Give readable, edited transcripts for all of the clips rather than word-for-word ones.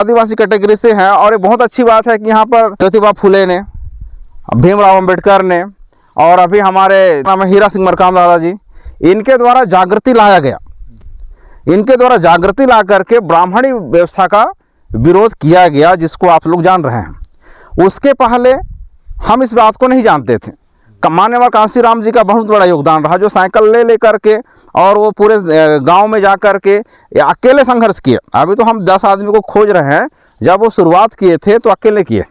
आदिवासी category से हैं। और ये बहुत अच्छी बात है कि यहाँ पर ज्योतिबा फुले ने, भीमराव अंबेडकर ने और अभी हमारे हीरा सिंह मरकाम दादाजी, इनके द्वारा जागृति लाया गया। इनके द्वारा जागृति ला करके ब्राह्मणी व्यवस्था का विरोध किया गया, जिसको आप लोग जान रहे हैं। उसके पहले हम इस बात को नहीं जानते थे। मान्यवर कांशीराम जी का बहुत बड़ा योगदान रहा, जो साइकिल ले लेकर के और वो पूरे गांव में जा कर के अकेले संघर्ष किए। अभी तो हम 10 आदमी को खोज रहे हैं, जब वो शुरुआत किए थे तो अकेले किए,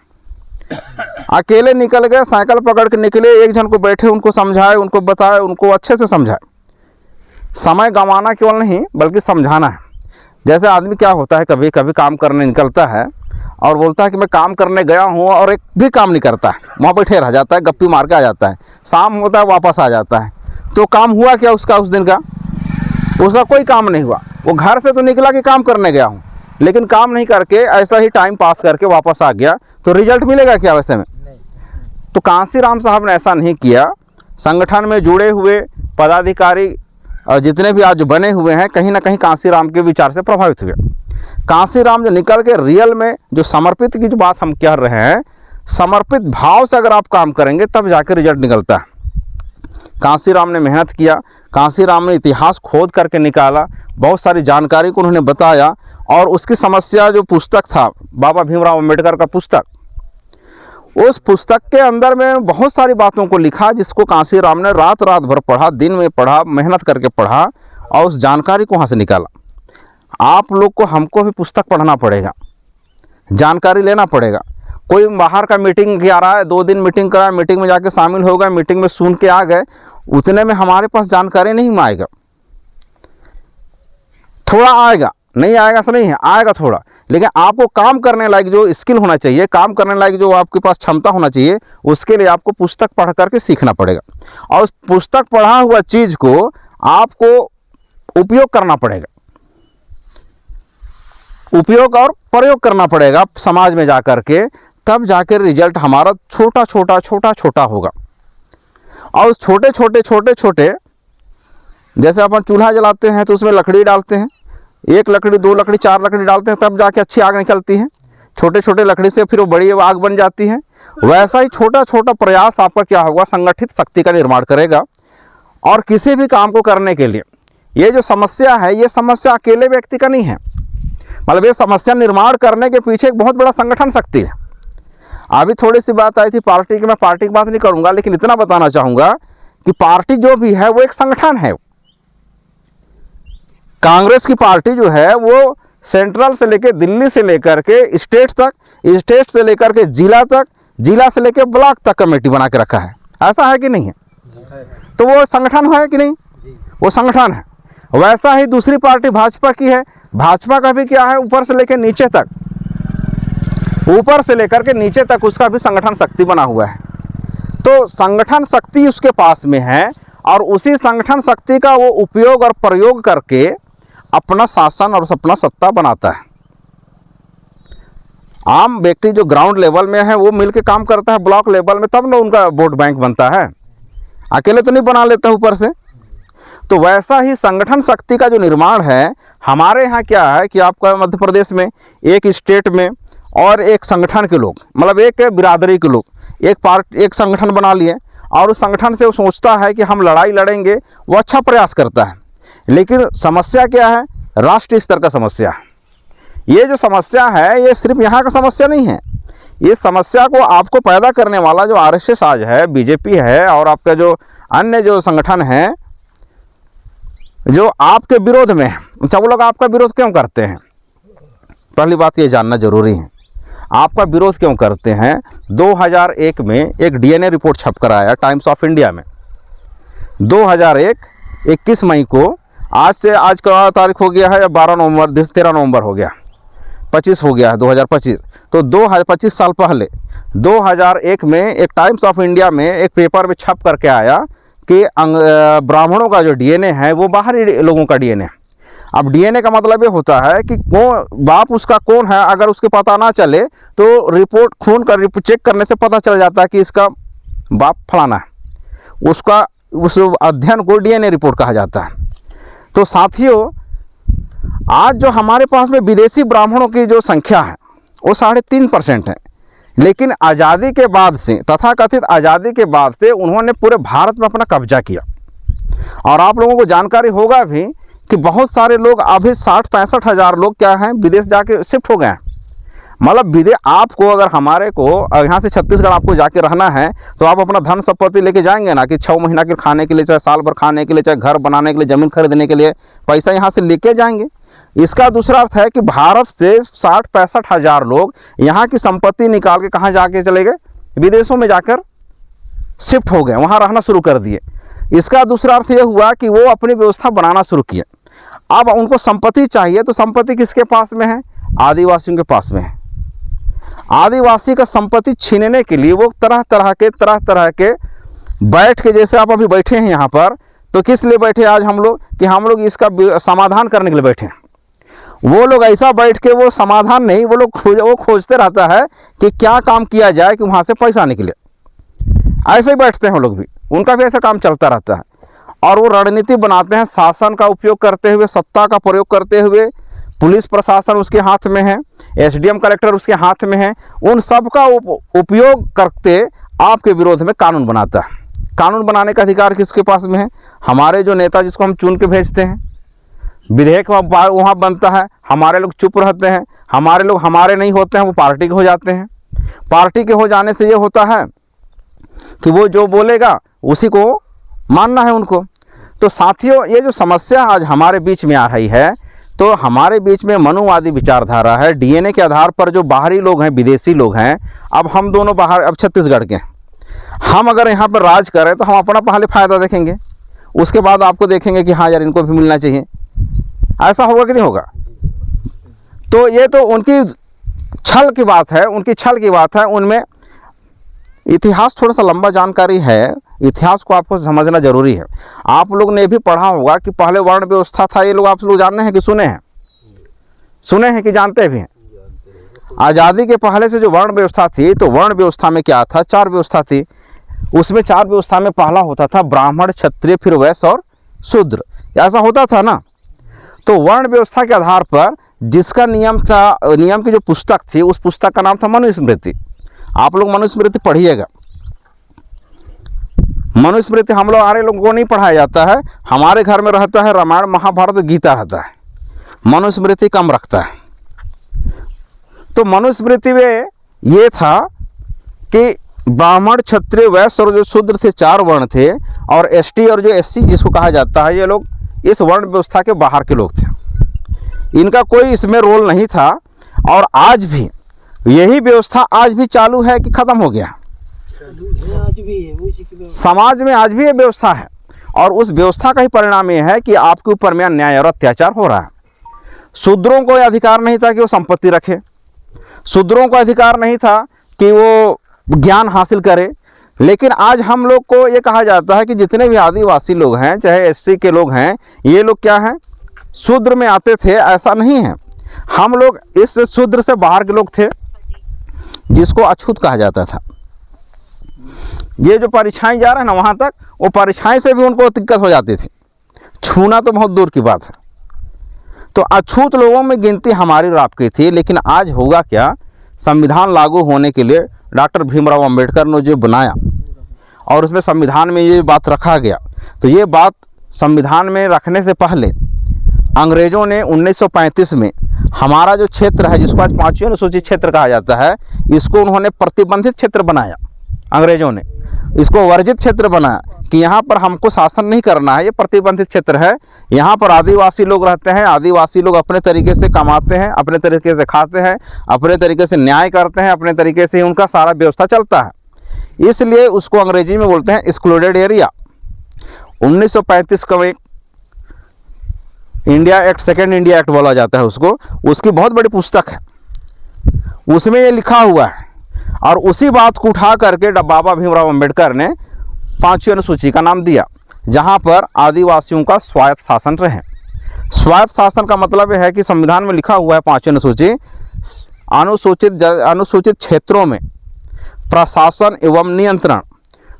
अकेले निकल गए, साइकिल पकड़ के निकले, एक जन को बैठे, उनको समझाए, उनको बताए, उनको अच्छे से समझाए। समय गंवाना केवल नहीं बल्कि समझाना है। जैसे आदमी क्या होता है, कभी कभी काम करने निकलता है और बोलता है कि मैं काम करने गया हूँ, और एक भी काम नहीं करता है, वहाँ बैठे रह जाता है, गप्पी मार के आ जाता है, शाम होता है वापस आ जाता है। तो काम हुआ क्या उसका? उस दिन का उसका कोई काम नहीं हुआ। वो घर से तो निकला कि काम करने गया हूँ, लेकिन काम नहीं करके ऐसा ही टाइम पास करके वापस आ गया, तो रिजल्ट मिलेगा क्या वैसे में? तो कांशीराम साहब ने ऐसा नहीं किया। संगठन में जुड़े हुए पदाधिकारी और जितने भी आज बने हुए हैं, कहीं ना कहीं कांशीराम के विचार से प्रभावित हुए। कांशीराम जो निकल के रियल में जो समर्पित की जो बात हम कह रहे हैं, समर्पित भाव से अगर आप काम करेंगे तब जाकर रिजल्ट निकलता है। कांशीराम ने मेहनत किया, कांशीराम ने इतिहास खोद करके निकाला, बहुत सारी जानकारी को उन्होंने बताया, और उसकी समस्या जो पुस्तक था बाबा भीमराव अंबेडकर का पुस्तक, उस पुस्तक के अंदर में बहुत सारी बातों को लिखा, जिसको कांशीराम ने रात रात भर पढ़ा, दिन में पढ़ा, मेहनत करके पढ़ा और उस जानकारी को वहाँ से निकाला। आप लोग को, हमको भी पुस्तक पढ़ना पड़ेगा, जानकारी लेना पड़ेगा। कोई बाहर का मीटिंग आ रहा है, 2 दिन मीटिंग करा, मीटिंग में जाके शामिल हो गए, मीटिंग में सुन के आ गए, उतने में हमारे पास जानकारी नहीं आएगा। थोड़ा आएगा, नहीं आएगा ऐसा नहीं है, आएगा थोड़ा, लेकिन आपको काम करने लायक जो स्किल होना चाहिए, काम करने लायक जो आपके पास क्षमता होना चाहिए, उसके लिए आपको पुस्तक पढ़ करके सीखना पड़ेगा। और उस पुस्तक पढ़ा हुआ चीज़ को आपको उपयोग करना पड़ेगा, उपयोग और प्रयोग करना पड़ेगा समाज में जा कर के, तब जाकर रिजल्ट हमारा छोटा छोटा होगा। और उस छोटे जैसे अपन चूल्हा जलाते हैं तो उसमें लकड़ी डालते हैं, 1 लकड़ी, 2 लकड़ी, 4 लकड़ी डालते हैं, तब जाके अच्छी आग निकलती है। छोटे लकड़ी से फिर वो बड़ी आग बन जाती है। वैसा ही छोटा प्रयास आपका क्या होगा, संगठित शक्ति का निर्माण करेगा। और किसी भी काम को करने के लिए ये जो समस्या है, ये समस्या अकेले व्यक्ति का नहीं है, मतलब ये समस्या निर्माण करने के पीछे एक बहुत बड़ा संगठन शक्ति है। अभी थोड़ी सी बात आई थी पार्टी की, मैं पार्टी की बात नहीं करूंगा, लेकिन इतना बताना चाहूँगा कि पार्टी जो भी है वो एक संगठन है। कांग्रेस की पार्टी जो है वो सेंट्रल से लेकर दिल्ली से लेकर के स्टेट तक, स्टेट से लेकर के जिला तक, जिला से लेकर ब्लॉक तक कमेटी बना के रखा है। ऐसा है कि नहीं है? तो वो संगठन है कि नहीं? वो संगठन है। वैसा ही दूसरी पार्टी भाजपा की है। भाजपा का भी क्या है, ऊपर से लेकर नीचे तक, ऊपर से लेकर के नीचे तक उसका भी संगठन शक्ति बना हुआ है। तो संगठन शक्ति उसके पास में है, और उसी संगठन शक्ति का वो उपयोग और प्रयोग करके अपना शासन और अपना सत्ता बनाता है। आम व्यक्ति जो ग्राउंड लेवल में है वो मिलके काम करता है ब्लॉक लेवल में, तब ना उनका वोट बैंक बनता है, अकेले तो नहीं बना लेता ऊपर से। तो वैसा ही संगठन शक्ति का जो निर्माण है हमारे यहाँ क्या है कि आपका मध्य प्रदेश में एक स्टेट में और एक संगठन के लोग, मतलब एक बिरादरी के लोग एक संगठन बना लिए, और उस संगठन से वो सोचता है कि हम लड़ाई लड़ेंगे, वो अच्छा प्रयास करता है। लेकिन समस्या क्या है, राष्ट्रीय स्तर का समस्या है। ये जो समस्या है ये सिर्फ यहाँ का समस्या नहीं है, ये समस्या को आपको पैदा करने वाला जो आरएसएस आज है, बीजेपी है, और आपका जो अन्य जो संगठन हैं जो आपके विरोध में है। अच्छा, वो लोग आपका विरोध क्यों करते हैं? पहली बात ये जानना जरूरी है, आपका विरोध क्यों करते हैं। 2001 में एक डीएनए रिपोर्ट छप कर आया टाइम्स ऑफ इंडिया में, 2001 21 मई को, आज का तारीख हो गया है 12 नवंबर, 13 नवंबर हो गया, 25 हो गया है 2025। तो 25 साल पहले 2001 में एक टाइम्स ऑफ इंडिया में एक पेपर में छप करके आया कि ब्राह्मणों का जो डीएनए है वो बाहरी लोगों का डीएनए। अब डीएनए का मतलब ये होता है कि कौन बाप उसका कौन है, अगर उसके पता ना चले तो रिपोर्ट खून का चेक करने से पता चल जाता है कि इसका बाप फलाना है। उसका उस अध्ययन को डीएनए रिपोर्ट कहा जाता है। तो साथियों, आज जो हमारे पास में विदेशी ब्राह्मणों की जो संख्या है वो 3.5% है, लेकिन आज़ादी के बाद से, तथाकथित आज़ादी के बाद से उन्होंने पूरे भारत में अपना कब्जा किया। और आप लोगों को जानकारी होगा भी कि बहुत सारे लोग अभी 60-65 हज़ार लोग क्या हैं, विदेश जाके शिफ्ट हो गए हैं। मतलब विदेश, आपको अगर हमारे को यहाँ से छत्तीसगढ़ आपको जाके रहना है तो आप अपना धन संपत्ति लेके जाएंगे ना, कि 6 महीना के खाने के लिए, चाहे साल भर खाने के लिए, चाहे घर बनाने के लिए, ज़मीन खरीदने के लिए पैसा यहाँ से लेके जाएंगे। इसका दूसरा अर्थ है कि भारत से 60-65 हज़ार लोग यहाँ की संपत्ति निकाल के कहाँ जाके चले गए, विदेशों में जाकर शिफ्ट हो गए, वहाँ रहना शुरू कर दिए। इसका दूसरा अर्थ ये हुआ कि वो अपनी व्यवस्था बनाना शुरू किए। अब उनको संपत्ति चाहिए, तो संपत्ति किसके पास में है? आदिवासियों के पास में है। आदिवासी का संपत्ति छीनने के लिए वो तरह तरह के बैठ के, जैसे आप अभी बैठे हैं यहाँ पर, तो किस लिए बैठे आज हम लोग, कि हम लोग इसका समाधान करने के लिए बैठे हैं। वो लोग ऐसा बैठ के वो समाधान नहीं, वो लोग खोजते रहता है कि क्या काम किया जाए कि वहाँ से पैसा निकले। ऐसे ही बैठते हैं वो लोग भी, उनका भी ऐसा काम चलता रहता है। और वो रणनीति बनाते हैं, शासन का उपयोग करते हुए, सत्ता का प्रयोग करते हुए। पुलिस प्रशासन उसके हाथ में है, SDM कलेक्टर उसके हाथ में है। उन सब का उपयोग करते आपके विरोध में कानून बनाता है। कानून बनाने का अधिकार किसके पास में है? हमारे जो नेता, जिसको हम चुन के भेजते हैं। विधेयक वहाँ बनता है, हमारे लोग चुप रहते हैं। हमारे लोग हमारे नहीं होते हैं, वो पार्टी के हो जाते हैं। पार्टी के हो जाने से ये होता है कि वो जो बोलेगा उसी को मानना है उनको। तो साथियों, ये जो समस्या आज हमारे बीच में आ रही है, तो हमारे बीच में मनुवादी विचारधारा है। DNA के आधार पर जो बाहरी लोग हैं, विदेशी लोग हैं, अब हम दोनों बाहर, अब छत्तीसगढ़ के, हम अगर यहाँ पर राज करें तो हम अपना पहले फ़ायदा देखेंगे, उसके बाद आपको देखेंगे कि हाँ यार इनको भी मिलना चाहिए। ऐसा होगा कि नहीं होगा? तो ये तो उनकी छल की बात है, उनकी छल की बात है। उनमें इतिहास थोड़ा सा लंबा जानकारी है, इतिहास को आपको समझना जरूरी है। आप लोग ने भी पढ़ा होगा कि पहले वर्ण व्यवस्था था। ये लोग आप लोग जानते हैं कि सुने हैं? सुने हैं कि जानते भी हैं? आज़ादी के पहले से जो वर्ण व्यवस्था थी, तो वर्ण व्यवस्था में क्या था? 4 व्यवस्था थी। उसमें 4 व्यवस्था में पहला होता था ब्राह्मण, क्षत्रिय, फिर वैश्य और शूद्र। ऐसा होता था ना। तो वर्ण व्यवस्था के आधार पर जिसका नियम था, नियम की जो पुस्तक थी, उस पुस्तक का नाम था मनुस्मृति। आप लोग मनुस्मृति पढ़िएगा। मनुस्मृति हम लोग आरे लोगों को नहीं पढ़ाया जाता है। हमारे घर में रहता है रामायण, महाभारत, गीता रहता है, मनुस्मृति कम रखता है। तो मनुस्मृति में ये था कि ब्राह्मण, क्षत्रिय, वैश्य और जो शूद्र थे, 4 वर्ण थे। और ST और जो SC जिसको कहा जाता है, ये लोग इस वर्ण व्यवस्था के बाहर के लोग थे। इनका कोई इसमें रोल नहीं था। और आज भी यही व्यवस्था आज भी चालू है कि ख़त्म हो गया? आज भी है, समाज में आज भी ये व्यवस्था है। और उस व्यवस्था का ही परिणाम ये है कि आपके ऊपर में अन्याय और अत्याचार हो रहा है। शूद्रों को अधिकार नहीं था कि वो संपत्ति रखे, शूद्रों को अधिकार नहीं था कि वो ज्ञान हासिल करे। लेकिन आज हम लोग को ये कहा जाता है कि जितने भी आदिवासी लोग हैं, चाहे SC के लोग हैं, ये लोग क्या हैं, शूद्र में आते थे। ऐसा नहीं है। हम लोग इस शूद्र से बाहर के लोग थे, जिसको अछूत कहा जाता था। ये जो परीक्षाएं जा रहे हैं ना वहाँ तक, वो परीक्षाएं से भी उनको दिक्कत हो जाती थी। छूना तो बहुत दूर की बात है। तो अछूत लोगों में गिनती हमारी और आपकी थी। लेकिन आज होगा क्या? संविधान लागू होने के लिए डॉक्टर भीमराव अंबेडकर ने जो बनाया, और उसमें संविधान में ये बात रखा गया। तो ये बात संविधान में रखने से पहले अंग्रेज़ों ने 1935 में हमारा जो क्षेत्र है, जिसको आज 5वीं अनुसूचित क्षेत्र कहा जाता है, इसको उन्होंने प्रतिबंधित क्षेत्र बनाया। अंग्रेज़ों ने इसको वर्जित क्षेत्र बनाया कि यहाँ पर हमको शासन नहीं करना है, ये प्रतिबंधित क्षेत्र है। यहाँ पर आदिवासी लोग रहते हैं, आदिवासी लोग अपने तरीके से कमाते हैं, अपने तरीके से खाते हैं, अपने तरीके से न्याय करते हैं, अपने तरीके से उनका सारा व्यवस्था चलता है। इसलिए उसको अंग्रेजी में बोलते हैं एक्सक्लूडेड एरिया। 1935 का एक India act, second India act बोला जाता है उसको। उसकी बहुत बड़ी पुस्तक है, उसमें ये लिखा हुआ है। और उसी बात को उठा करके बाबा भीमराव अंबेडकर ने 5वीं अनुसूची का नाम दिया, जहाँ पर आदिवासियों का स्वायत्त शासन रहे। स्वायत्त शासन का मतलब है कि संविधान में लिखा हुआ है 5वीं अनुसूची, अनुसूचित क्षेत्रों में प्रशासन एवं नियंत्रण।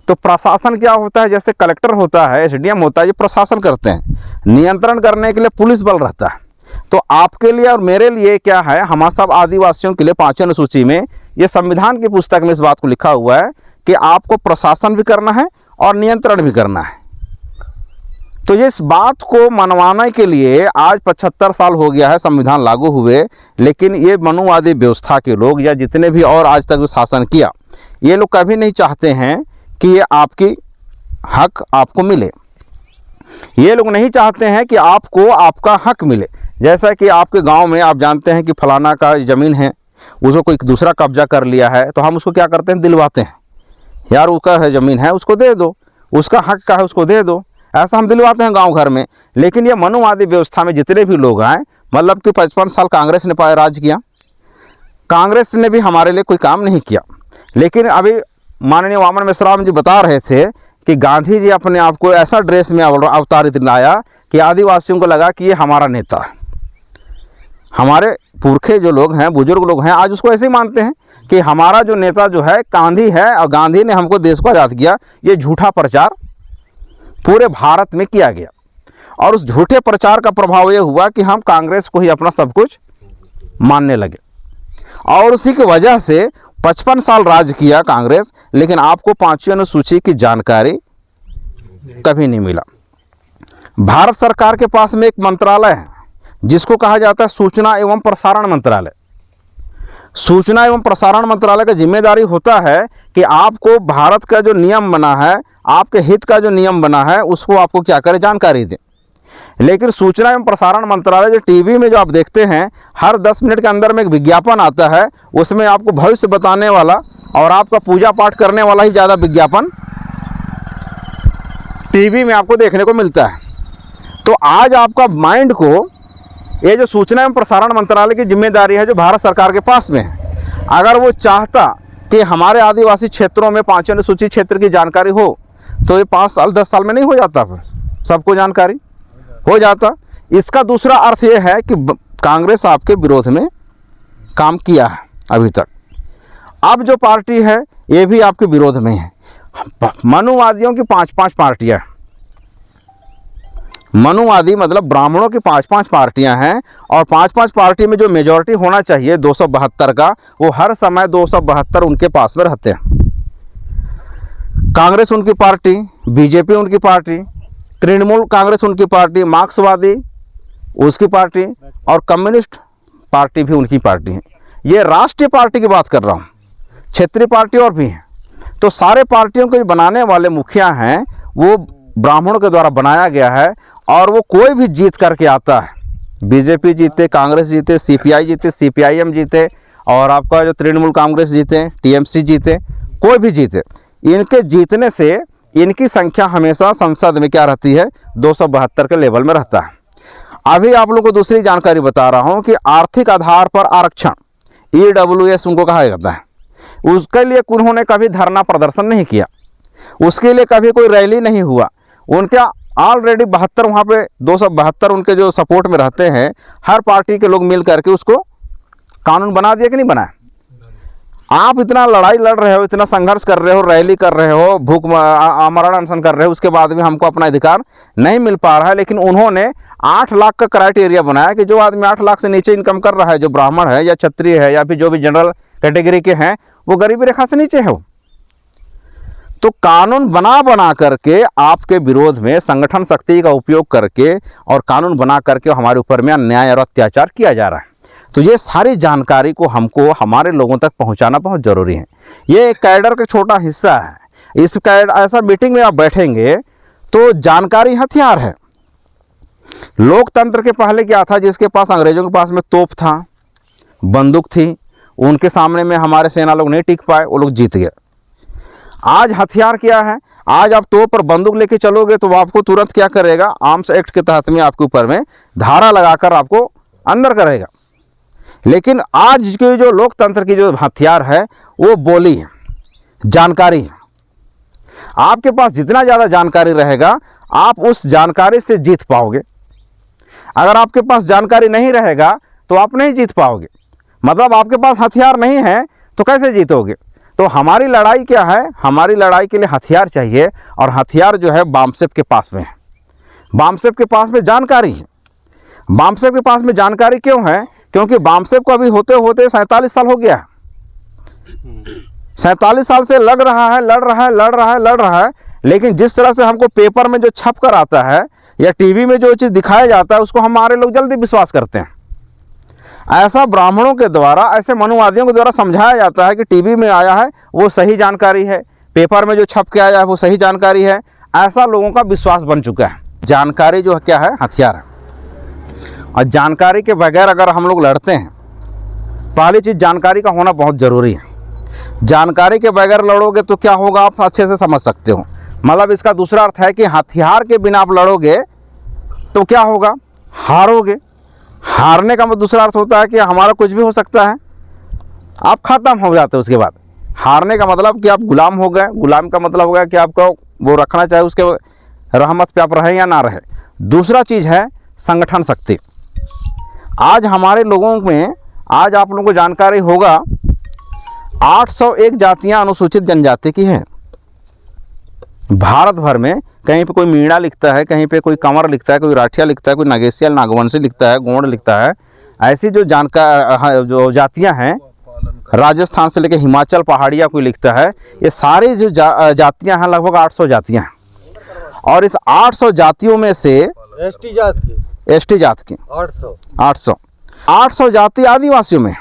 तो प्रशासन क्या होता है? जैसे कलेक्टर होता है, SDM होता है, ये प्रशासन करते हैं। नियंत्रण करने के लिए पुलिस बल रहता है। तो आपके लिए और मेरे लिए क्या है, हमारे सब आदिवासियों के लिए 5वीं अनुसूची में, ये संविधान की पुस्तक में इस बात को लिखा हुआ है कि आपको प्रशासन भी करना है और नियंत्रण भी करना है। तो ये इस बात को मनवाने के लिए आज 75 साल हो गया है संविधान लागू हुए, लेकिन ये मनुवादी व्यवस्था के लोग या जितने भी और आज तक जो शासन किया, ये लोग कभी नहीं चाहते हैं कि ये आपकी हक आपको मिले। ये लोग नहीं चाहते हैं कि आपको आपका हक मिले। जैसा कि आपके गांव में आप जानते हैं कि फलाना का ज़मीन है, उसको कोई दूसरा कब्जा कर लिया है, तो हम उसको क्या करते हैं, दिलवाते हैं, यार उसका है ज़मीन है उसको दे दो, उसका हक का है उसको दे दो, ऐसा हम दिलवाते हैं गांव घर में। लेकिन ये मनुवादी व्यवस्था में जितने भी लोग आए, मतलब कि 55 साल कांग्रेस ने पाया राज किया, कांग्रेस ने भी हमारे लिए कोई काम नहीं किया। लेकिन अभी माननीय वामन मिश्राम जी बता रहे थे कि गांधी जी अपने आप को ऐसा ड्रेस में अवतारित लाया कि आदिवासियों को लगा कि ये हमारा नेता है। हमारे पुरखे जो लोग हैं, बुजुर्ग लोग हैं, आज उसको ऐसे ही मानते हैं कि हमारा जो नेता जो है गांधी है और गांधी ने हमको देश को आज़ाद किया। ये झूठा प्रचार पूरे भारत में किया गया और उस झूठे प्रचार का प्रभाव ये हुआ कि हम कांग्रेस को ही अपना सब कुछ मानने लगे और उसी की वजह से 55 साल राज किया कांग्रेस, लेकिन आपको 5वीं अनुसूची की जानकारी कभी नहीं मिला। भारत सरकार के पास में एक मंत्रालय है जिसको कहा जाता है सूचना एवं प्रसारण मंत्रालय। सूचना एवं प्रसारण मंत्रालय का जिम्मेदारी होता है कि आपको भारत का जो नियम बना है, आपके हित का जो नियम बना है, उसको आपको क्या करे, जानकारी दें। लेकिन सूचना एवं प्रसारण मंत्रालय जो टीवी में जो आप देखते हैं, हर 10 मिनट के अंदर में एक विज्ञापन आता है, उसमें आपको भविष्य बताने वाला और आपका पूजा पाठ करने वाला ही ज़्यादा विज्ञापन टीवी में आपको देखने को मिलता है। तो आज आपका माइंड को, ये जो सूचना एवं प्रसारण मंत्रालय की जिम्मेदारी है जो भारत सरकार के पास में है, अगर वो चाहता कि हमारे आदिवासी क्षेत्रों में 5वीं अनुसूची क्षेत्र की जानकारी हो, तो ये 5 साल 10 साल में नहीं हो जाता, फिर सबको जानकारी हो जाता। इसका दूसरा अर्थ ये है कि कांग्रेस आपके विरोध में काम किया है अभी तक। अब जो पार्टी है ये भी आपके विरोध में है। मनुवादियों की 5-5 पार्टियां, मनुवादी मतलब ब्राह्मणों की 5-5 पार्टियां हैं और 5-5 पार्टी में जो मेजॉरिटी होना चाहिए 272 का, वो हर समय 272 उनके पास में रहते हैं। कांग्रेस उनकी पार्टी, बीजेपी उनकी पार्टी, तृणमूल कांग्रेस उनकी पार्टी, मार्क्सवादी उसकी पार्टी और कम्युनिस्ट पार्टी भी उनकी पार्टी है। ये राष्ट्रीय पार्टी की बात कर रहा हूँ, क्षेत्रीय पार्टी और भी हैं। तो सारे पार्टियों को बनाने वाले मुखिया हैं वो ब्राह्मणों के द्वारा बनाया गया है और वो कोई भी जीत करके आता है, बीजेपी जीते, कांग्रेस जीते, सीपीआई जीते, सीपीआईएम जीते और आपका जो तृणमूल कांग्रेस जीते, टीएमसी जीते, कोई भी जीते, इनके जीतने से इनकी संख्या हमेशा संसद में क्या रहती है, 272 के लेवल में रहता है। अभी आप लोगों को दूसरी जानकारी बता रहा हूं कि आर्थिक आधार पर आरक्षण, EWS उनको कहा जाता है, उसके लिए उन्होंने कभी धरना प्रदर्शन नहीं किया, उसके लिए कभी कोई रैली नहीं हुआ। उनका ऑलरेडी 72 वहाँ पे 272 उनके जो सपोर्ट में रहते हैं, हर पार्टी के लोग मिल करके उसको कानून बना दिया कि नहीं बनाया। आप इतना लड़ाई लड़ रहे हो, इतना संघर्ष कर रहे हो, रैली कर रहे हो, भूख आमरण अनशन कर रहे हो, उसके बाद भी हमको अपना अधिकार नहीं मिल पा रहा है। लेकिन उन्होंने 8 लाख का क्राइटेरिया बनाया कि जो आदमी 8 लाख से नीचे इनकम कर रहा है, जो ब्राह्मण है या क्षत्रिय है या फिर जो भी जनरल कैटेगरी के हैं, वो गरीबी रेखा से नीचे हो। तो कानून बना करके आपके विरोध में संगठन शक्ति का उपयोग करके और कानून बना करके हमारे ऊपर में अन्याय और अत्याचार किया जा रहा है। तो ये सारी जानकारी को हमको हमारे लोगों तक पहुंचाना बहुत ज़रूरी है। ये एक कैडर का छोटा हिस्सा है। इस ऐसा मीटिंग में आप बैठेंगे तो जानकारी हथियार है। लोकतंत्र के पहले क्या था, जिसके पास अंग्रेजों के पास में तोप था, बंदूक थी, उनके सामने में हमारे सेना लोग नहीं टिक पाए, वो लोग जीत गए। आज हथियार क्या है, आज आप तोप पर बंदूक लेके चलोगे तो वो आपको तुरंत क्या करेगा, आर्म्स एक्ट के तहत में आपके ऊपर में धारा लगाकर आपको अंदर करेगा। लेकिन आज के जो लोकतंत्र की जो हथियार है वो बोली है, जानकारी है। आपके पास जितना ज़्यादा जानकारी रहेगा आप उस जानकारी से जीत पाओगे। अगर आपके पास जानकारी नहीं रहेगा तो आप नहीं जीत पाओगे। मतलब आपके पास हथियार नहीं है तो कैसे जीतोगे। तो हमारी लड़ाई क्या है, हमारी लड़ाई के लिए हथियार चाहिए और हथियार जो है बामसेप के पास में है। बामसेप के पास में जानकारी है। बामसेब के पास में जानकारी क्यों है? क्योंकि बामसेब को अभी होते होते 47 साल हो गया है। 47 साल से लड़ रहा है, लेकिन जिस तरह से हमको पेपर में जो छप कर आता है या टीवी में जो चीज़ दिखाया जाता है उसको हमारे लोग जल्दी विश्वास करते हैं। ऐसा ब्राह्मणों के द्वारा, ऐसे मनुवादियों के द्वारा समझाया जाता है कि टीवी में आया है वो सही जानकारी है, पेपर में जो छप के आया है वो सही जानकारी है। ऐसा लोगों का विश्वास बन चुका है। जानकारी जो है क्या है? हथियार है। और जानकारी के बगैर अगर हम लोग लड़ते हैं, पहली चीज़ जानकारी का होना बहुत ज़रूरी है। जानकारी के बगैर लड़ोगे तो क्या होगा आप अच्छे से समझ सकते हो। मतलब इसका दूसरा अर्थ है कि हथियार के बिना आप लड़ोगे तो क्या होगा? हारोगे। हारने का दूसरा अर्थ होता है कि हमारा कुछ भी हो सकता है, आप ख़त्म हो जाते हो। उसके बाद हारने का मतलब कि आप गुलाम हो गए। गुलाम का मतलब हो गया कि आपको वो रखना चाहे उसके रहमत पे आप रहें या ना रहें। दूसरा चीज़ है संगठन शक्ति। आज हमारे लोगों में, आज आप लोगों को जानकारी होगा 801 जातियां अनुसूचित जनजाति की हैं भारत भर में। कहीं पे कोई मीणा लिखता है, कहीं पे कोई कंवर लिखता है, कोई राठिया लिखता है, कोई नागेशिया नागवंशी लिखता है, गोंड लिखता है। ऐसी जो जो जातियां हैं, राजस्थान से लेकर हिमाचल पहाड़िया कोई लिखता है, ये सारी जो जातियां हैं लगभग 800 जातियां हैं। और इस 800 जातियों में से एसटी जात की 800 जाति आदिवासियों में।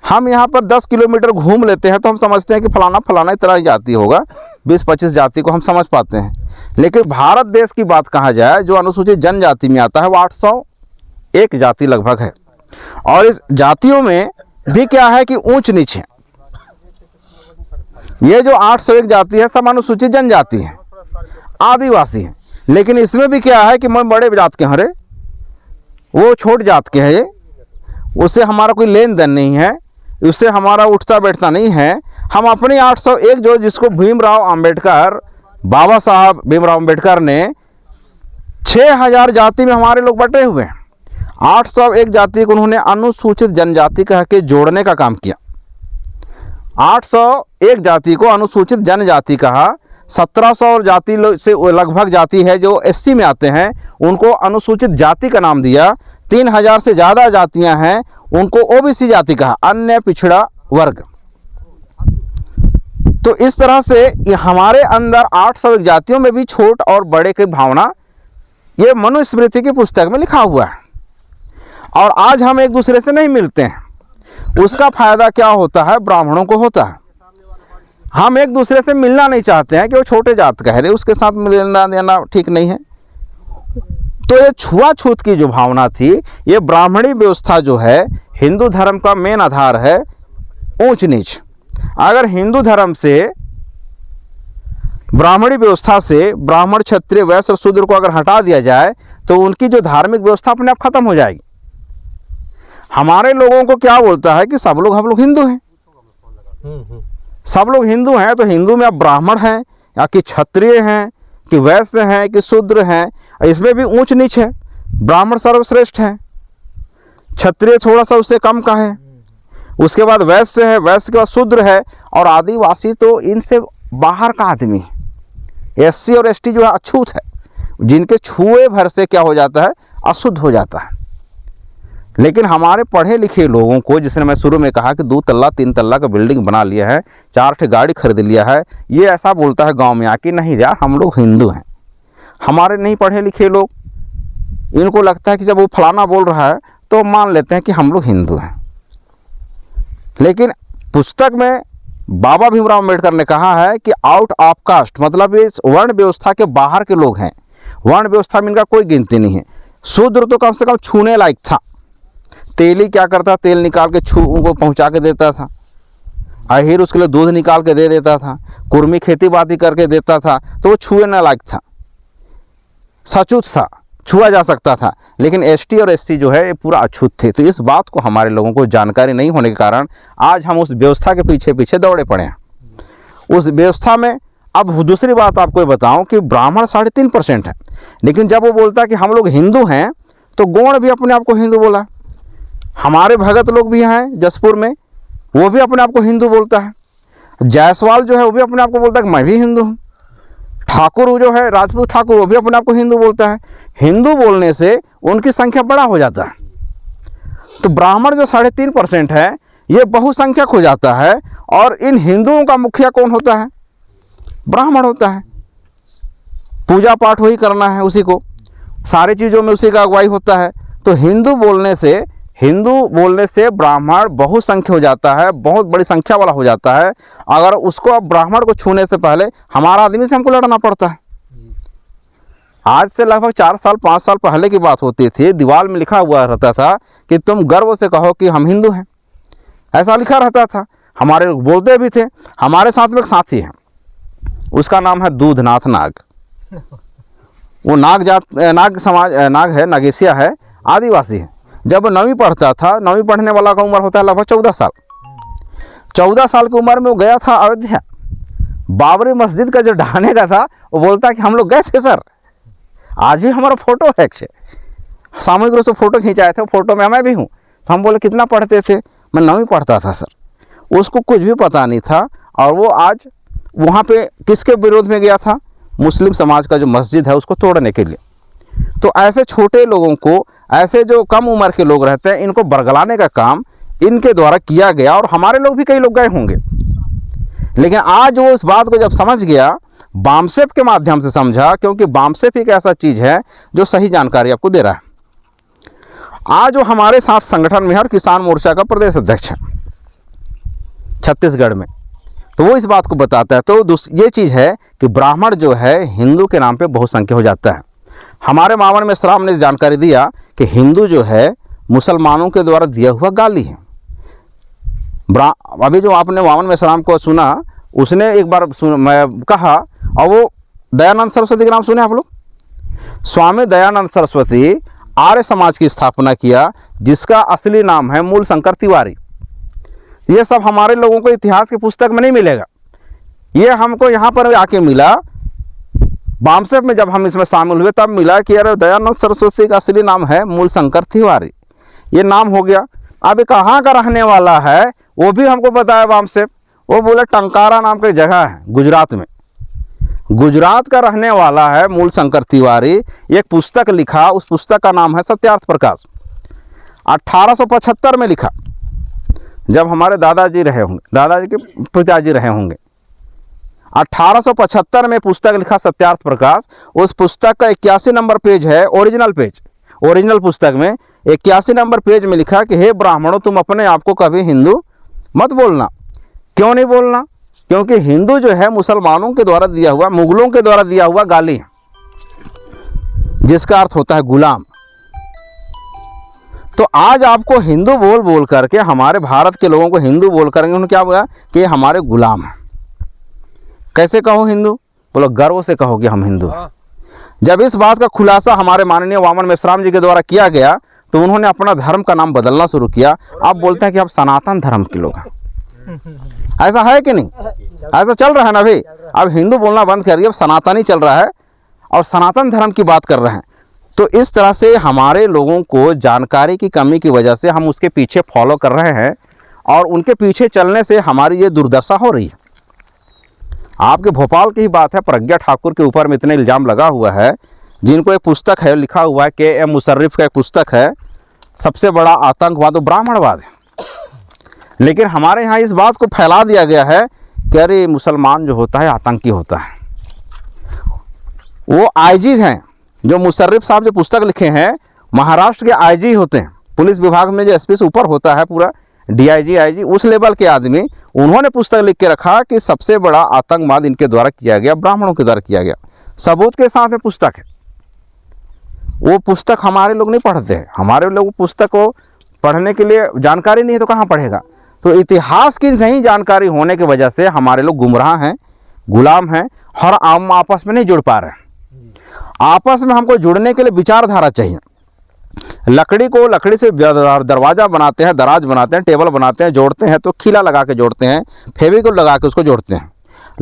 हम यहाँ पर 10 किलोमीटर घूम लेते हैं तो हम समझते हैं कि फलाना इतना ही जाति होगा, 20-25 जाति को हम समझ पाते हैं। लेकिन भारत देश की बात कहा जाए, जो अनुसूचित जनजाति में आता है वो 801 जाति लगभग है। और इस जातियों में भी क्या है कि ऊंच नीच है। ये जो 801 जाति है सब अनुसूचित जनजाति है, आदिवासी है। लेकिन इसमें भी क्या है कि मैं बड़े जात के हरे, वो छोट जात के हैं, उससे हमारा कोई लेन देन नहीं है, उससे हमारा उठता बैठता नहीं है। हम अपनी 801 जो जिसको भीमराव अंबेडकर, बाबा साहब भीमराव अंबेडकर ने 6000 जाति में हमारे लोग बटे हुए हैं। 801 जाति को उन्होंने अनुसूचित जनजाति कह के जोड़ने का काम किया। 801 जाति को अनुसूचित जनजाति कहा। 1700 जाति से लगभग जाति है जो एससी में आते हैं, उनको अनुसूचित जाति का नाम दिया। 3000 से ज़्यादा जातियां हैं, उनको ओबीसी जाति कहा, अन्य पिछड़ा वर्ग। तो इस तरह से हमारे अंदर 801 जातियों में भी छोट और बड़े की भावना, ये मनुस्मृति की पुस्तक में लिखा हुआ है। और आज हम एक दूसरे से नहीं मिलते हैं, उसका फायदा क्या होता है? ब्राह्मणों को होता है। हम एक दूसरे से मिलना नहीं चाहते हैं कि वो छोटे जात का है, उसके साथ मिलना देना ठीक नहीं है। तो ये छुआछूत की जो भावना थी, ये ब्राह्मणी व्यवस्था जो है, हिंदू धर्म का मेन आधार है ऊंच नीच। अगर हिंदू धर्म से, ब्राह्मणी व्यवस्था से ब्राह्मण, क्षत्रिय, वैश्य और शूद्र को अगर हटा दिया जाए तो उनकी जो धार्मिक व्यवस्था अपने आप खत्म हो जाएगी। हमारे लोगों को क्या बोलता है कि सब लोग हम लोग हिंदू हैं, सब लोग हिंदू हैं। तो हिंदू में अब ब्राह्मण हैं या कि क्षत्रिय हैं कि वैश्य हैं कि शूद्र हैं, इसमें भी ऊंच नीच है। ब्राह्मण सर्वश्रेष्ठ है, क्षत्रिय थोड़ा सा उससे कम का है, उसके बाद वैश्य है, वैश्य के बाद शूद्र है, और आदिवासी तो इनसे बाहर का आदमी। एससी और एसटी जो है अछूत है, जिनके छुए भर से क्या हो जाता है? अशुद्ध हो जाता है। लेकिन हमारे पढ़े लिखे लोगों को, जिसने मैं शुरू में कहा कि 2 तल्ला 3 तल्ला का बिल्डिंग बना लिया है, 4 ठे गाड़ी खरीद लिया है, ये ऐसा बोलता है गांव में आके, नहीं यार हम लोग हिंदू हैं। हमारे नहीं पढ़े लिखे लोग, इनको लगता है कि जब वो फलाना बोल रहा है तो मान लेते हैं कि हम लोग हिंदू हैं। लेकिन पुस्तक में बाबा भीमराव अम्बेडकर ने कहा है कि आउट ऑफ कास्ट, मतलब इस वर्ण व्यवस्था के बाहर के लोग हैं। वर्ण व्यवस्था में इनका कोई गिनती नहीं है। शूद्र तो कम से कम छूने लायक था। तेली क्या करता? तेल निकाल के उनको पहुंचा के देता था। अहिर उसके लिए दूध निकाल के दे देता था। कुर्मी खेती बाती करके देता था, तो वो छुए न लायक था, सचूत था, छुआ जा सकता था। लेकिन एसटी और एससी जो है ये पूरा अछूत थे। तो इस बात को हमारे लोगों को जानकारी नहीं होने के कारण आज हम उस व्यवस्था के पीछे पीछे दौड़े पड़े हैं। उस व्यवस्था में अब दूसरी बात आपको ये बताऊं कि ब्राह्मण 3.5% है, लेकिन जब वो बोलता है कि हम लोग हिंदू हैं तो गौड़ भी अपने आप को हिंदू बोला। हमारे भगत लोग भी हैं जसपुर में, वो भी अपने आप को हिंदू बोलता है। जायसवाल जो है वो भी अपने आप को बोलता है कि मैं भी हिंदू हूँ। ठाकुर जो है राजपूत ठाकुर, वो भी अपने आप को हिंदू बोलता है। हिंदू बोलने से उनकी संख्या बड़ा हो जाता है। तो ब्राह्मण जो 3.5% है ये बहुसंख्यक हो जाता है। और इन हिंदुओं का मुखिया कौन होता है? ब्राह्मण होता है। पूजा पाठ वही करना है उसी को, सारी चीज़ों में उसी का अगुवाई होता है। तो हिंदू बोलने से ब्राह्मण बहुसंख्य हो जाता है, बहुत बड़ी संख्या वाला हो जाता है। अगर उसको अब ब्राह्मण को छूने से पहले हमारा आदमी से हमको लड़ना पड़ता है। आज से लगभग 4 साल 5 साल पहले की बात होती थी, दीवार में लिखा हुआ रहता था कि तुम गर्व से कहो कि हम हिंदू हैं, ऐसा लिखा रहता था। हमारे लोग बोलते भी थे। हमारे साथ में एक साथी है, उसका नाम है दूधनाथ नाग। वो नाग समाज नाग है, नागेशिया है, आदिवासी है। जब 9वीं पढ़ता था, 9वीं पढ़ने वाला का उम्र होता है लगभग 14 साल। 14 साल की उम्र में वो गया था अयोध्या। बाबरी मस्जिद का जो ढहाने का था, वो बोलता है कि हम लोग गए थे सर, आज भी हमारा फोटो है, सामूहिक रूप से फोटो खिंचाए थे, फोटो में मैं भी हूँ। तो हम बोले कितना पढ़ते थे? मैं 9वीं पढ़ता था सर। उसको कुछ भी पता नहीं था। और वो आज वहाँ पे किसके विरोध में गया था? मुस्लिम समाज का जो मस्जिद है उसको तोड़ने के लिए। तो ऐसे छोटे लोगों को, ऐसे जो कम उम्र के लोग रहते हैं, इनको बरगलाने का काम इनके द्वारा किया गया। और हमारे लोग भी कई लोग गए होंगे, लेकिन आज वो इस बात को जब समझ गया, बामसेप के माध्यम से समझा, क्योंकि बामसेप एक ऐसा चीज़ है जो सही जानकारी आपको दे रहा है। आज वो हमारे साथ संगठन में है और किसान मोर्चा का प्रदेश अध्यक्ष है छत्तीसगढ़ में। तो वो इस बात को बताता है। तो ये चीज़ है कि ब्राह्मण जो है हिंदू के नाम पे बहुसंख्य हो जाता है। हमारे वामन मेश्राम ने जानकारी दिया कि हिंदू जो है मुसलमानों के द्वारा दिया हुआ गाली है। अभी जो आपने वामन मेश्राम को सुना, उसने एक बार मैं कहा, और वो दयानंद सरस्वती का नाम सुने आप लोग? स्वामी दयानंद सरस्वती आर्य समाज की स्थापना किया, जिसका असली नाम है मूल शंकर तिवारी। ये सब हमारे लोगों को इतिहास की पुस्तक में नहीं मिलेगा। ये हमको यहाँ पर आके मिला, बामसेप में जब हम इसमें शामिल हुए तब मिला कि अरे दयानंद सरस्वती का असली नाम है मूल शंकर तिवारी। ये नाम हो गया। अब कहाँ का रहने वाला है वो भी हमको बताया बामसेप। वो बोले टंकारा नाम की जगह है गुजरात में, गुजरात का रहने वाला है मूल शंकर तिवारी। एक पुस्तक लिखा, उस पुस्तक का नाम है सत्यार्थ प्रकाश। 1875 में लिखा, जब हमारे दादाजी रहे होंगे, दादाजी के पिताजी रहे होंगे। 1875 में पुस्तक लिखा सत्यार्थ प्रकाश। उस पुस्तक का 81 नंबर पेज है, ओरिजिनल पेज। ओरिजिनल पुस्तक में 81 नंबर पेज में लिखा कि हे ब्राह्मणों, तुम अपने आप को कभी हिंदू मत बोलना। क्यों नहीं बोलना? क्योंकि हिंदू जो है मुसलमानों के द्वारा दिया हुआ, मुगलों के द्वारा दिया हुआ गाली, जिसका अर्थ होता है गुलाम। तो आज आपको हिंदू बोल बोल करके, हमारे भारत के लोगों को हिंदू बोल करके उन्होंने क्या बोला कि हमारे गुलाम हैं। कैसे कहो हिंदू? बोलो गर्व से कहो कि हम हिंदू हैं। जब इस बात का खुलासा हमारे माननीय वामन मेश्राम जी के द्वारा किया गया, तो उन्होंने अपना धर्म का नाम बदलना शुरू किया। अब बोलते हैं कि अब सनातन धर्म के लोग हैं। ऐसा है कि नहीं? ऐसा चल रहा है ना भाई। अब हिंदू बोलना बंद करिए, अब सनातनी चल रहा है और सनातन धर्म की बात कर रहे हैं। तो इस तरह से हमारे लोगों को जानकारी की कमी की वजह से हम उसके पीछे फॉलो कर रहे हैं, और उनके पीछे चलने से हमारी ये दुर्दशा हो रही है। आपके भोपाल की ही बात है, प्रज्ञा ठाकुर के ऊपर में इतने इल्ज़ाम लगा हुआ है, जिनको एक पुस्तक है, लिखा हुआ है के.एम. मुशर्रिफ का एक पुस्तक है, सबसे बड़ा आतंकवाद और ब्राह्मणवाद है। लेकिन हमारे यहाँ इस बात को फैला दिया गया है कि अरे मुसलमान जो होता है आतंकी होता है। वो आईजी हैं, जो मुशर्रिफ साहब जो पुस्तक लिखे हैं, महाराष्ट्र के आईजी होते हैं। पुलिस विभाग में जो एसपी से ऊपर होता है पूरा, डीआईजी आईजी, उस लेवल के आदमी, उन्होंने पुस्तक लिख के रखा कि सबसे बड़ा आतंकवाद इनके द्वारा किया गया, ब्राह्मणों के द्वारा किया गया। सबूत के साथ में पुस्तक है। वो पुस्तक हमारे लोग नहीं पढ़ते हैं। हमारे लोग पुस्तक को पढ़ने के लिए जानकारी नहीं है तो कहाँ पढ़ेगा? तो इतिहास की सही जानकारी होने की वजह से हमारे लोग गुमराह हैं, गुलाम हैं, और हम आपस में नहीं जुड़ पा रहे हैं। आपस में हमको जुड़ने के लिए विचारधारा चाहिए। लकड़ी से दरवाज़ा बनाते हैं, दराज बनाते हैं, टेबल बनाते हैं, जोड़ते हैं तो खीला लगा के जोड़ते हैं, फेविकोल लगा के उसको जोड़ते हैं।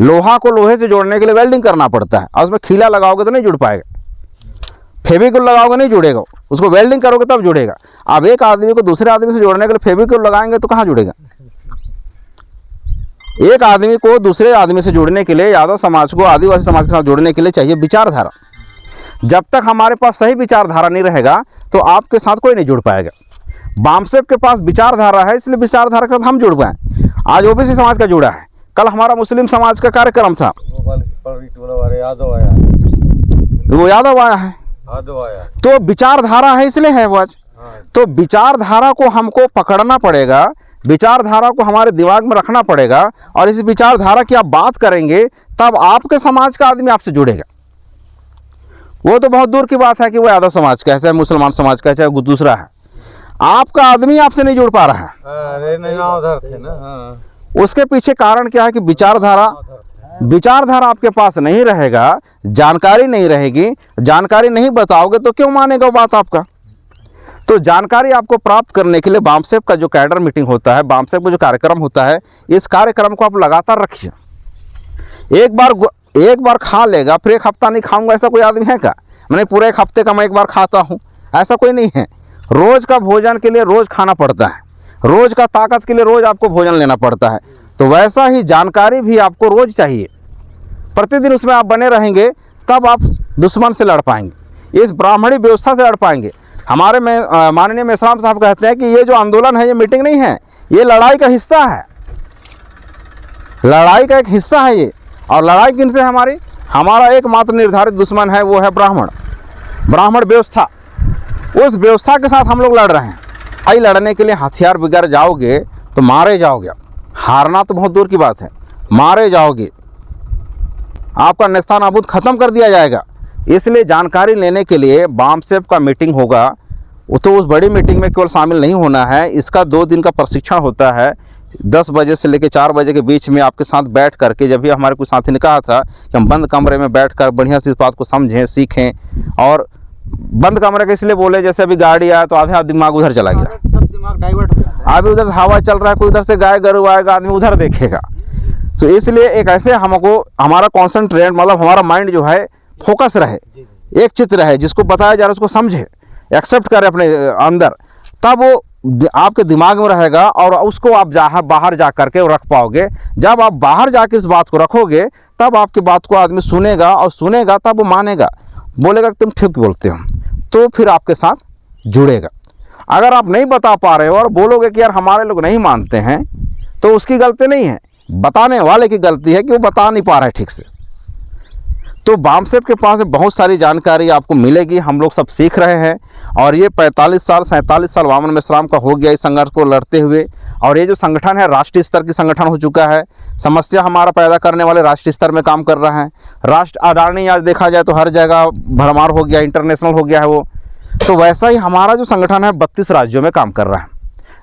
लोहा को लोहे से जोड़ने के लिए वेल्डिंग करना पड़ता है, और उसमें खीला लगाओगे तो नहीं जुड़ पाएगा। फेविकोल लगाओगे नहीं जुड़ेगा, उसको वेल्डिंग करोगे तब जुड़ेगा। अब एक आदमी को दूसरे आदमी से जोड़ने के लिए फेविकोल लगाएंगे तो कहाँ जुड़ेगा? एक आदमी को दूसरे आदमी से जुड़ने के लिए, यादव समाज को आदिवासी समाज के साथ जोड़ने के लिए चाहिए विचारधारा। जब तक हमारे पास सही विचारधारा नहीं रहेगा तो आपके साथ कोई नहीं जुड़ पाएगा। बामसेफ के पास विचारधारा है, इसलिए विचारधारा के साथ हम जुड़ गए। आज ओबीसी समाज का जुड़ा है, कल हमारा मुस्लिम समाज का कार्यक्रम था, वो यादव आया है, तो विचारधारा है इसलिए है वो आज। तो विचारधारा को हमको पकड़ना पड़ेगा, विचारधारा को हमारे दिमाग में रखना पड़ेगा, और इस विचारधारा की आप बात करेंगे तब आपके समाज का आदमी आपसे जुड़ेगा। वो तो बहुत दूर की बात है कि वो यादव समाज का है, चाहे मुसलमान समाज का है, चाहे दूसरा है, आपका आदमी आपसे नहीं जुड़ पा रहा है। अरे नहीं ना, उधर थे ना। उसके पीछे कारण क्या है कि विचारधारा आपके पास नहीं रहेगा, जानकारी नहीं रहेगी, जानकारी नहीं बताओगे तो क्यों मानेगा वो बात आपका। तो जानकारी आपको प्राप्त करने के लिए बामसेफ का जो कैडर मीटिंग होता है, बामसेफ का जो कार्यक्रम होता है, इस कार्यक्रम को आप लगातार रखिए। एक बार खा लेगा फिर एक हफ्ता नहीं खाऊंगा, ऐसा कोई आदमी है क्या? मैंने पूरे एक हफ्ते का मैं एक बार खाता हूँ, ऐसा कोई नहीं है। रोज़ का भोजन के लिए रोज़ खाना पड़ता है, रोज़ का ताकत के लिए रोज़ आपको भोजन लेना पड़ता है। तो वैसा ही जानकारी भी आपको रोज़ चाहिए, प्रतिदिन उसमें आप बने रहेंगे तब आप दुश्मन से लड़ पाएंगे, इस ब्राह्मणी व्यवस्था से लड़ पाएंगे। हमारे में माननीय मेश्राम साहब कहते हैं कि ये जो आंदोलन है ये मीटिंग नहीं है, ये लड़ाई का हिस्सा है, लड़ाई का एक हिस्सा है ये। और लड़ाई किनसे? हमारा एकमात्र निर्धारित दुश्मन है, वो है ब्राह्मण व्यवस्था। उस व्यवस्था के साथ हम लोग लड़ रहे हैं। आई लड़ने के लिए हथियार बगैर जाओगे तो मारे जाओगे, हारना तो बहुत दूर की बात है, मारे जाओगे, आपका नेस्तानाबूद खत्म कर दिया जाएगा। इसलिए जानकारी लेने के लिए बामसेफ का मीटिंग होगा, तो उस बड़ी मीटिंग में केवल शामिल नहीं होना है, इसका 2 दिन का प्रशिक्षण होता है। 10 बजे से लेकर 4 बजे के बीच में आपके साथ बैठ करके, जब भी हमारे कुछ साथी ने कहा था कि हम बंद कमरे में बैठ कर बढ़िया से इस बात को समझें, सीखें। और बंद कमरे के इसलिए बोले जैसे अभी गाड़ी आया तो आधा दिमाग उधर चला गया, सब दिमाग डाइवर्ट हो जाता है। अभी उधर से हवा चल रहा है, कोई उधर से गाय गरू आएगा, आदमी उधर देखेगा। तो इसलिए एक ऐसे हमको हमारा कॉन्सेंट्रेट, मतलब हमारा माइंड जो है फोकस रहे, एक चित्र रहे, जिसको बताया जा रहा है उसको समझे, एक्सेप्ट करे अपने अंदर, तब वो आपके दिमाग में रहेगा और उसको आप बाहर जा करके रख पाओगे। जब आप बाहर जाके इस बात को रखोगे तब आपकी बात को आदमी सुनेगा, और सुनेगा तब वो मानेगा, बोलेगा कि तुम ठीक बोलते हो, तो फिर आपके साथ जुड़ेगा। अगर आप नहीं बता पा रहे हो और बोलोगे कि यार हमारे लोग नहीं मानते हैं, तो उसकी गलती नहीं है, बताने वाले की गलती है कि वो बता नहीं पा रहा है ठीक से। तो बामसेफ के पास बहुत सारी जानकारी आपको मिलेगी, हम लोग सब सीख रहे हैं। और ये 47 साल वामन मेश्राम का हो गया इस संघर्ष को लड़ते हुए। और ये जो संगठन है राष्ट्रीय स्तर की संगठन हो चुका है, समस्या हमारा पैदा करने वाले राष्ट्रीय स्तर में काम कर रहा है। राष्ट्र अडानी आज देखा जाए तो हर जगह भरमार हो गया, इंटरनेशनल हो गया है वो। तो वैसा ही हमारा जो संगठन है 32 राज्यों में काम कर रहा है।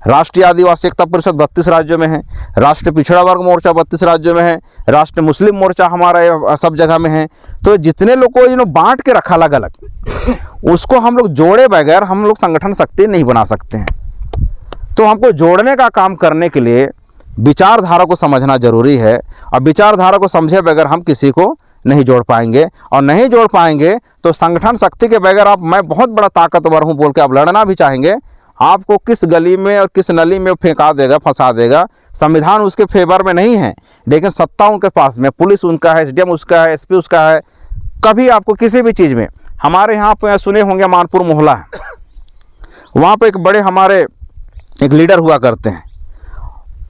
राष्ट्रीय आदिवासी एकता परिषद 32 राज्यों में है, राष्ट्रीय पिछड़ा वर्ग मोर्चा 32 राज्यों में है, राष्ट्रीय मुस्लिम मोर्चा हमारा सब जगह में है। तो जितने लोग को बांट के रखा अलग अलग, उसको हम लोग जोड़े बगैर हम लोग संगठन शक्ति नहीं बना सकते हैं। तो हमको जोड़ने का काम करने के लिए विचारधारा को समझना जरूरी है, और विचारधारा को समझे बगैर हम किसी को नहीं जोड़ पाएंगे, और नहीं जोड़ पाएंगे तो संगठन शक्ति के बगैर आप मैं बहुत बड़ा ताकतवर हूँ बोल के आप लड़ना भी चाहेंगे, आपको किस गली में और किस नली में फेंका देगा, फंसा देगा। संविधान उसके फेवर में नहीं है, लेकिन सत्ता उनके पास में, पुलिस उनका है, एसडीएम उसका है, एसपी उसका है। कभी आपको किसी भी चीज़ में, हमारे यहाँ पे सुने होंगे मानपुर मोहल्ला है, वहाँ पे एक बड़े हमारे एक लीडर हुआ करते हैं,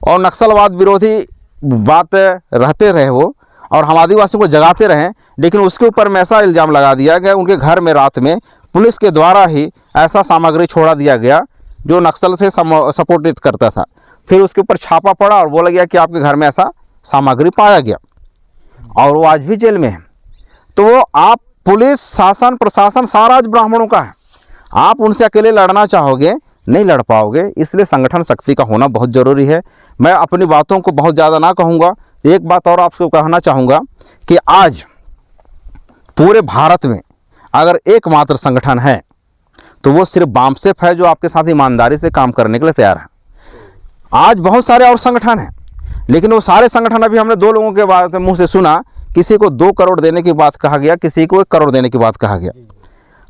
और नक्सलवाद विरोधी बात रहते रहे वो, और हम आदिवासियों को जगाते रहें, लेकिन उसके ऊपर में ऐसा इल्ज़ाम लगा दिया गया उनके घर में रात में पुलिस के द्वारा ही ऐसा सामग्री छोड़ा दिया गया जो नक्सल से सपोर्टित करता था। फिर उसके ऊपर छापा पड़ा और बोला गया कि आपके घर में ऐसा सामग्री पाया गया, और वो आज भी जेल में है। तो वो आप पुलिस शासन प्रशासन सारा आज ब्राह्मणों का है, आप उनसे अकेले लड़ना चाहोगे नहीं लड़ पाओगे। इसलिए संगठन शक्ति का होना बहुत ज़रूरी है। मैं अपनी बातों को बहुत ज़्यादा ना कहूँगा, एक बात और आपको कहना चाहूँगा कि आज पूरे भारत में अगर एकमात्र संगठन है तो वो सिर्फ बामसेफ है, जो आपके साथ ईमानदारी से काम करने के लिए तैयार है। आज बहुत सारे और संगठन हैं, लेकिन वो सारे संगठन, अभी हमने 2 लोगों के बात मुंह से सुना, किसी को 2 करोड़ देने की बात कहा गया, किसी को 1 करोड़ देने की बात कहा गया।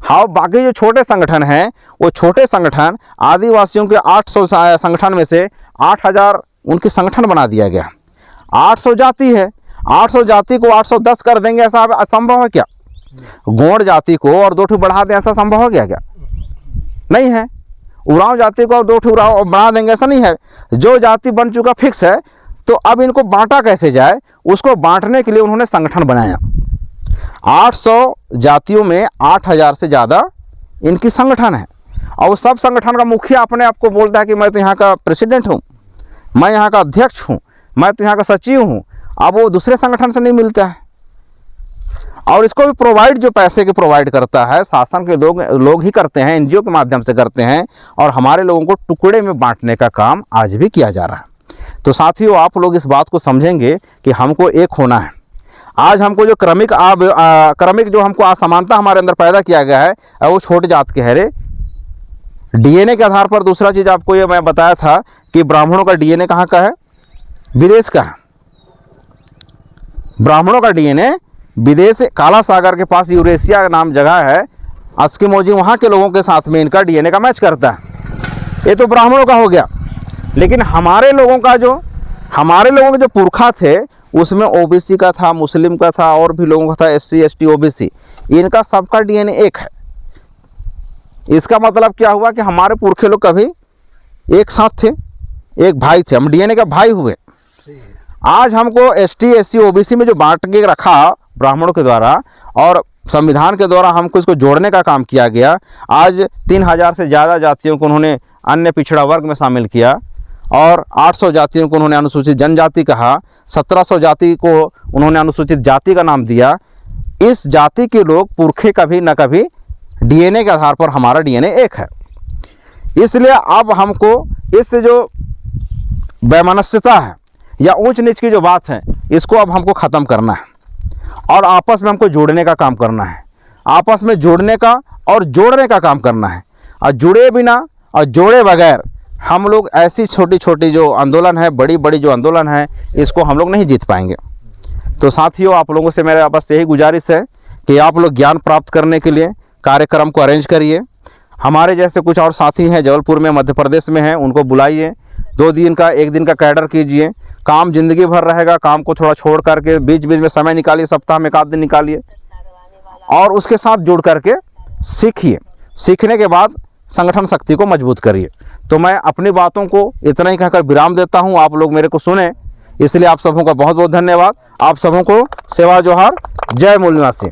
हाँ, बाकी जो छोटे संगठन हैं, वो छोटे संगठन आदिवासियों के 800 संगठन में से 8000 उनके संगठन बना दिया गया। 800 जाति है, 800 जाति को 810 कर देंगे, ऐसा असंभव है क्या? गौड़ जाति को और 2 ठो बढ़ा दें, ऐसा संभव हो गया क्या? नहीं है। उरांव जाति को और 2 ठो उरांव बढ़ा देंगे, ऐसा नहीं है। जो जाति बन चुका फिक्स है, तो अब इनको बांटा कैसे जाए, उसको बांटने के लिए उन्होंने संगठन बनाया। 800 जातियों में 8000 से ज़्यादा इनकी संगठन है, और सब संगठन का मुखिया अपने आप को बोलता है कि मैं तो यहाँ का प्रेसिडेंट हूँ, मैं यहाँ का अध्यक्ष हूँ, मैं तो यहाँ का सचिव हूँ। अब वो दूसरे संगठन से नहीं मिलता है। और इसको भी प्रोवाइड, जो पैसे के प्रोवाइड करता है, शासन के लोग ही करते हैं, एनजीओ के माध्यम से करते हैं, और हमारे लोगों को टुकड़े में बांटने का काम आज भी किया जा रहा है। तो साथियों, आप लोग इस बात को समझेंगे कि हमको एक होना है। आज हमको जो क्रमिक जो हमको असमानता हमारे अंदर पैदा किया गया है, वो छोटे जात के है रे। डीएनए के आधार पर दूसरा चीज़ आपको ये मैं बताया था कि ब्राह्मणों का डीएनए कहाँ का है? विदेश का है। ब्राह्मणों का डीएनए विदेश, काला सागर के पास यूरेशिया नाम जगह है, अस्किमोजी, वहाँ के लोगों के साथ में इनका डीएनए का मैच करता है। ये तो ब्राह्मणों का हो गया। लेकिन हमारे लोगों के जो पुरखा थे, उसमें ओबीसी का था, मुस्लिम का था, और भी लोगों का था, एससी एसटी ओबीसी, इनका सबका डीएनए एक है। इसका मतलब क्या हुआ कि हमारे पुरखे लोग कभी एक साथ थे, एक भाई थे, हम डीएनए का भाई हुए। आज हमको एसटी एससी ओबीसी में जो बांट के रखा ब्राह्मणों के द्वारा, और संविधान के द्वारा हमको इसको जोड़ने का काम किया गया। आज 3000 से ज़्यादा जातियों को उन्होंने अन्य पिछड़ा वर्ग में शामिल किया, और 800 जातियों को उन्होंने अनुसूचित जनजाति कहा, 1700 जाति को उन्होंने अनुसूचित जाति का नाम दिया। इस जाति के लोग पुरखे कभी न कभी डीएनए के आधार पर हमारा डीएनए एक है। इसलिए अब हमको इस जो वैमनस्यता है या ऊंच नीच की जो बात है, इसको अब हमको ख़त्म करना है, और आपस में हमको जोड़ने का काम करना है। आपस में जोड़ने का और जोड़ने का काम करना है। और जुड़े बिना और जोड़े बगैर हम लोग ऐसी छोटी छोटी जो आंदोलन है, बड़ी बड़ी जो आंदोलन है, इसको हम लोग नहीं जीत पाएंगे। तो साथियों, आप लोगों से मेरा बस यही गुजारिश है कि आप लोग ज्ञान प्राप्त करने के लिए कार्यक्रम को अरेंज करिए। हमारे जैसे कुछ और साथी हैं जबलपुर में, मध्य प्रदेश में हैं, उनको बुलाइए। 2 दिन का, 1 दिन का कैडर कीजिए। काम जिंदगी भर रहेगा, काम को थोड़ा छोड़ करके बीच बीच में समय निकालिए, सप्ताह में 1 आध दिन निकालिए, और उसके साथ जुड़ करके सीखिए। सीखने के बाद संगठन शक्ति को मजबूत करिए। तो मैं अपनी बातों को इतना ही कहकर विराम देता हूँ। आप लोग मेरे को सुने, इसलिए आप सबों का बहुत बहुत धन्यवाद। आप सबों को सेवा जोहार। जय मूल निवासी।